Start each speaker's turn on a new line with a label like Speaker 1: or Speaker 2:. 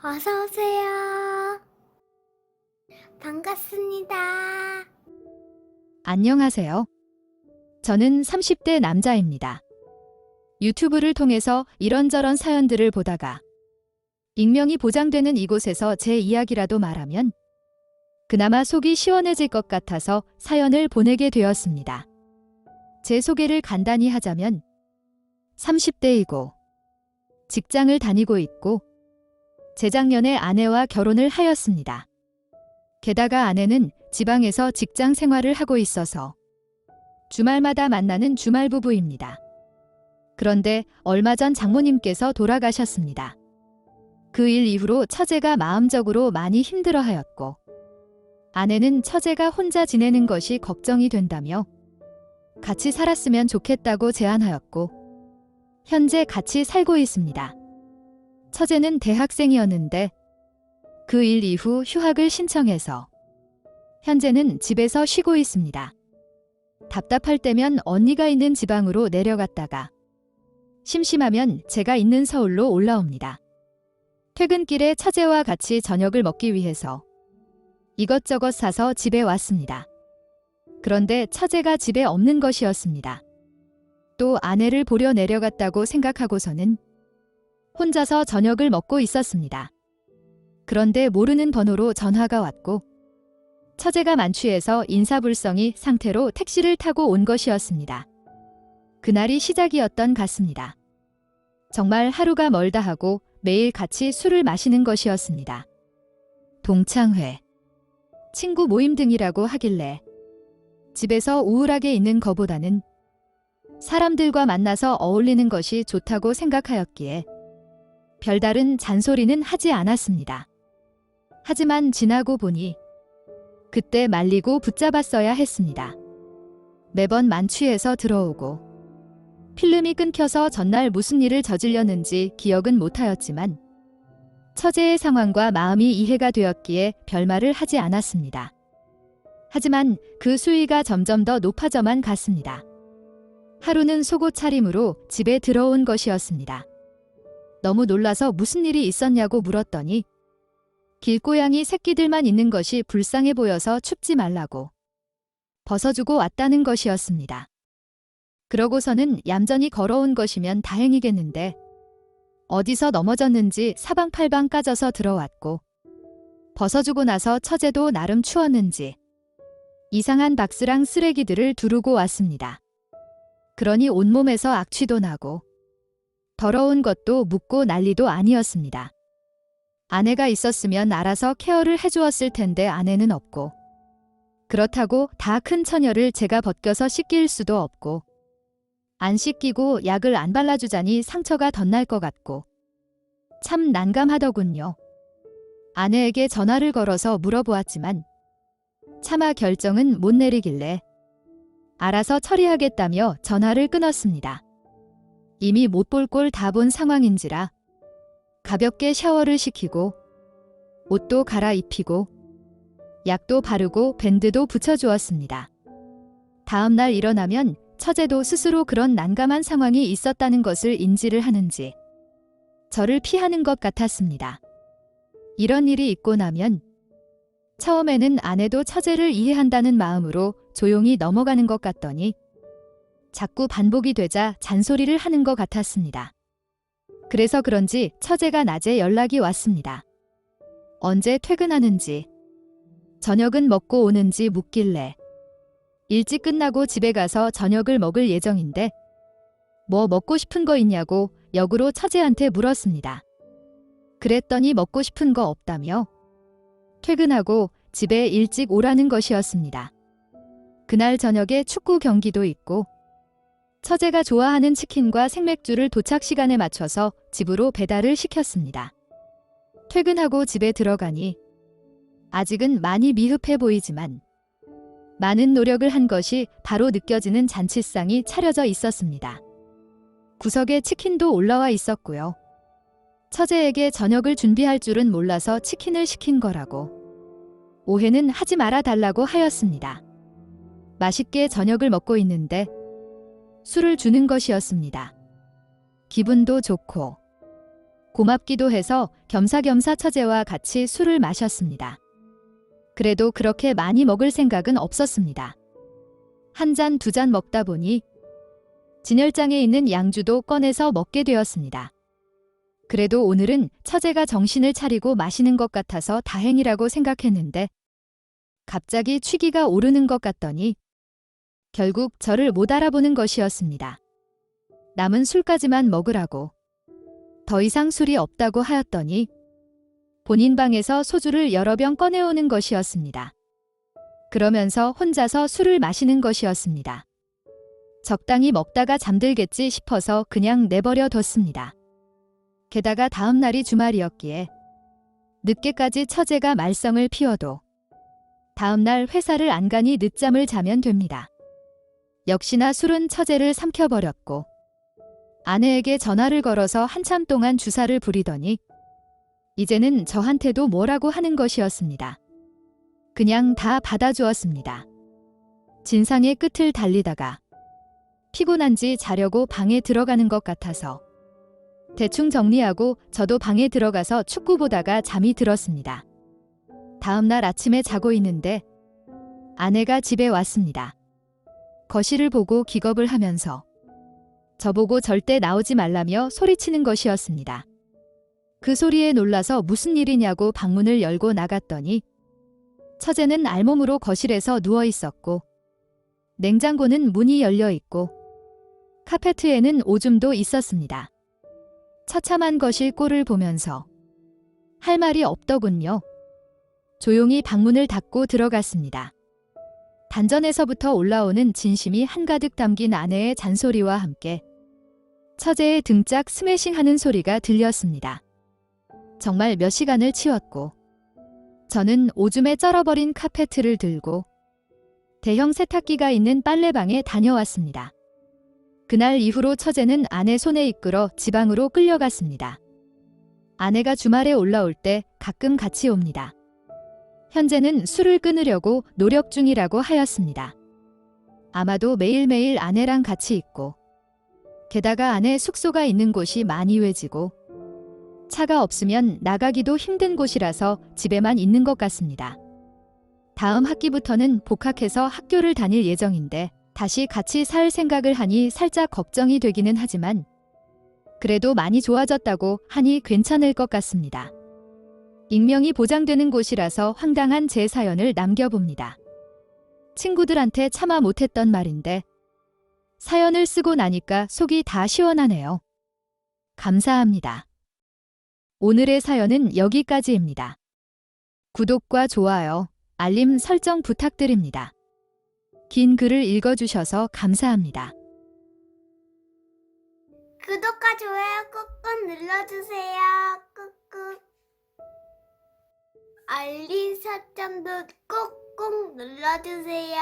Speaker 1: 어서 오세요. 반갑습니다.
Speaker 2: 안녕하세요. 저는 30대 남자입니다. 유튜브를 통해서 이런저런 사연들을 보다가 익명이 보장되는 이곳에서 제 이야기라도 말하면 그나마 속이 시원해질 것 같아서 사연을 보내게 되었습니다. 제 소개를 간단히 하자면 30대이고 직장을 다니고 있고 재작년에 아내와 결혼을 하였습니다. 게다가 아내는 지방에서 직장 생활을 하고 있어서 주말마다 만나는 주말 부부입니다. 그런데 얼마 전 장모님께서 돌아가셨습니다. 그 일 이후로 처제가 마음적으로 많이 힘들어하였고 아내는 처제가 혼자 지내는 것이 걱정이 된다며 같이 살았으면 좋겠다고 제안하였고 현재 같이 살고 있습니다. 처제는 대학생이었는데 그 일 이후 휴학을 신청해서 현재는 집에서 쉬고 있습니다. 답답할 때면 언니가 있는 지방으로 내려갔다가 심심하면 제가 있는 서울로 올라옵니다. 퇴근길에 처제와 같이 저녁을 먹기 위해서 이것저것 사서 집에 왔습니다. 그런데 처제가 집에 없는 것이었습니다. 또 아내를 보려 내려갔다고 생각하고서는 혼자서 저녁을 먹고 있었습니다. 그런데 모르는 번호로 전화가 왔고 처제가 만취해서 인사불성이 상태로 택시를 타고 온 것이었습니다. 그날이 시작이었던 같습니다. 정말 하루가 멀다 하고 매일 같이 술을 마시는 것이었습니다. 동창회, 친구 모임 등이라고 하길래 집에서 우울하게 있는 것보다는 사람들과 만나서 어울리는 것이 좋다고 생각하였기에 별다른 잔소리는 하지 않았습니다. 하지만 지나고 보니 그때 말리고 붙잡았어야 했습니다. 매번 만취해서 들어오고 필름이 끊겨서 전날 무슨 일을 저질렀는지 기억은 못하였지만 처제의 상황과 마음이 이해가 되었기에 별말을 하지 않았습니다. 하지만 그 수위가 점점 더 높아져만 갔습니다. 하루는 속옷 차림으로 집에 들어온 것이었습니다. 너무 놀라서 무슨 일이 있었냐고 물었더니 길고양이 새끼들만 있는 것이 불쌍해 보여서 춥지 말라고 벗어주고 왔다는 것이었습니다. 그러고서는 얌전히 걸어온 것이면 다행이겠는데 어디서 넘어졌는지 사방팔방 까져서 들어왔고 벗어주고 나서 처제도 나름 추웠는지 이상한 박스랑 쓰레기들을 두르고 왔습니다. 그러니 온몸에서 악취도 나고 더러운 것도 묻고 난리도 아니었습니다. 아내가 있었으면 알아서 케어를 해주었을 텐데 아내는 없고 그렇다고 다 큰 처녀를 제가 벗겨서 씻길 수도 없고 안 씻기고 약을 안 발라주자니 상처가 덧날 것 같고 참 난감하더군요. 아내에게 전화를 걸어서 물어보았지만 차마 결정은 못 내리길래 알아서 처리하겠다며 전화를 끊었습니다. 이미 못 볼 꼴 다 본 상황인지라 가볍게 샤워를 시키고 옷도 갈아입히고 약도 바르고 밴드도 붙여주었습니다. 다음 날 일어나면 처제도 스스로 그런 난감한 상황이 있었다는 것을 인지를 하는지 저를 피하는 것 같았습니다. 이런 일이 있고 나면 처음에는 아내도 처제를 이해한다는 마음으로 조용히 넘어가는 것 같더니 자꾸 반복이 되자 잔소리를 하는 것 같았습니다. 그래서 그런지 처제가 낮에 연락이 왔습니다. 언제 퇴근하는지, 저녁은 먹고 오는지 묻길래 일찍 끝나고 집에 가서 저녁을 먹을 예정인데 뭐 먹고 싶은 거 있냐고 역으로 처제한테 물었습니다. 그랬더니 먹고 싶은 거 없다며 퇴근하고 집에 일찍 오라는 것이었습니다. 그날 저녁에 축구 경기도 있고 처제가 좋아하는 치킨과 생맥주를 도착 시간에 맞춰서 집으로 배달을 시켰습니다. 퇴근하고 집에 들어가니 아직은 많이 미흡해 보이지만 많은 노력을 한 것이 바로 느껴지는 잔치상이 차려져 있었습니다. 구석에 치킨도 올라와 있었고요. 처제에게 저녁을 준비할 줄은 몰라서 치킨을 시킨 거라고 오해는 하지 말아 달라고 하였습니다. 맛있게 저녁을 먹고 있는데 술을 주는 것이었습니다. 기분도 좋고 고맙기도 해서 겸사겸사 처제와 같이 술을 마셨습니다. 그래도 그렇게 많이 먹을 생각은 없었습니다. 한 잔, 두 잔 먹다 보니 진열장에 있는 양주도 꺼내서 먹게 되었습니다. 그래도 오늘은 처제가 정신을 차리고 마시는 것 같아서 다행이라고 생각했는데 갑자기 취기가 오르는 것 같더니 결국 저를 못 알아보는 것이었습니다. 남은 술까지만 먹으라고. 더 이상 술이 없다고 하였더니 본인 방에서 소주를 여러 병 꺼내오는 것이었습니다. 그러면서 혼자서 술을 마시는 것이었습니다. 적당히 먹다가 잠들겠지 싶어서 그냥 내버려 뒀습니다. 게다가 다음 날이 주말이었기에 늦게까지 처제가 말썽을 피워도 다음 날 회사를 안 가니 늦잠을 자면 됩니다. 역시나 술은 처제를 삼켜버렸고 아내에게 전화를 걸어서 한참 동안 주사를 부리더니 이제는 저한테도 뭐라고 하는 것이었습니다. 그냥 다 받아주었습니다. 진상의 끝을 달리다가 피곤한지 자려고 방에 들어가는 것 같아서 대충 정리하고 저도 방에 들어가서 축구 보다가 잠이 들었습니다. 다음 날 아침에 자고 있는데 아내가 집에 왔습니다. 거실을 보고 기겁을 하면서 저보고 절대 나오지 말라며 소리치는 것이었습니다. 그 소리에 놀라서 무슨 일이냐고 방문을 열고 나갔더니 처제는 알몸으로 거실에서 누워 있었고 냉장고는 문이 열려 있고 카페트에는 오줌도 있었습니다. 처참한 거실 꼴을 보면서 할 말이 없더군요. 조용히 방문을 닫고 들어갔습니다. 단전에서부터 올라오는 진심이 한가득 담긴 아내의 잔소리와 함께 처제의 등짝 스매싱하는 소리가 들렸습니다. 정말 몇 시간을 치웠고 저는 오줌에 쩔어버린 카페트를 들고 대형 세탁기가 있는 빨래방에 다녀왔습니다. 그날 이후로 처제는 아내 손에 이끌어 지방으로 끌려갔습니다. 아내가 주말에 올라올 때 가끔 같이 옵니다. 현재는 술을 끊으려고 노력 중이라고 하였습니다. 아마도 매일매일 아내랑 같이 있고 게다가 아내 숙소가 있는 곳이 많이 외지고 차가 없으면 나가기도 힘든 곳이라서 집에만 있는 것 같습니다. 다음 학기부터는 복학해서 학교를 다닐 예정인데 다시 같이 살 생각을 하니 살짝 걱정이 되기는 하지만 그래도 많이 좋아졌다고 하니 괜찮을 것 같습니다. 익명이 보장되는 곳이라서 황당한 제 사연을 남겨봅니다. 친구들한테 차마 못했던 말인데 사연을 쓰고 나니까 속이 다 시원하네요. 감사합니다. 오늘의 사연은 여기까지입니다. 구독과 좋아요, 알림 설정 부탁드립니다. 긴 글을 읽어주셔서 감사합니다.
Speaker 1: 구독과 좋아요 꾹꾹 눌러주세요. 꾹꾹. 알림 설정도 꾹꾹 눌러주세요.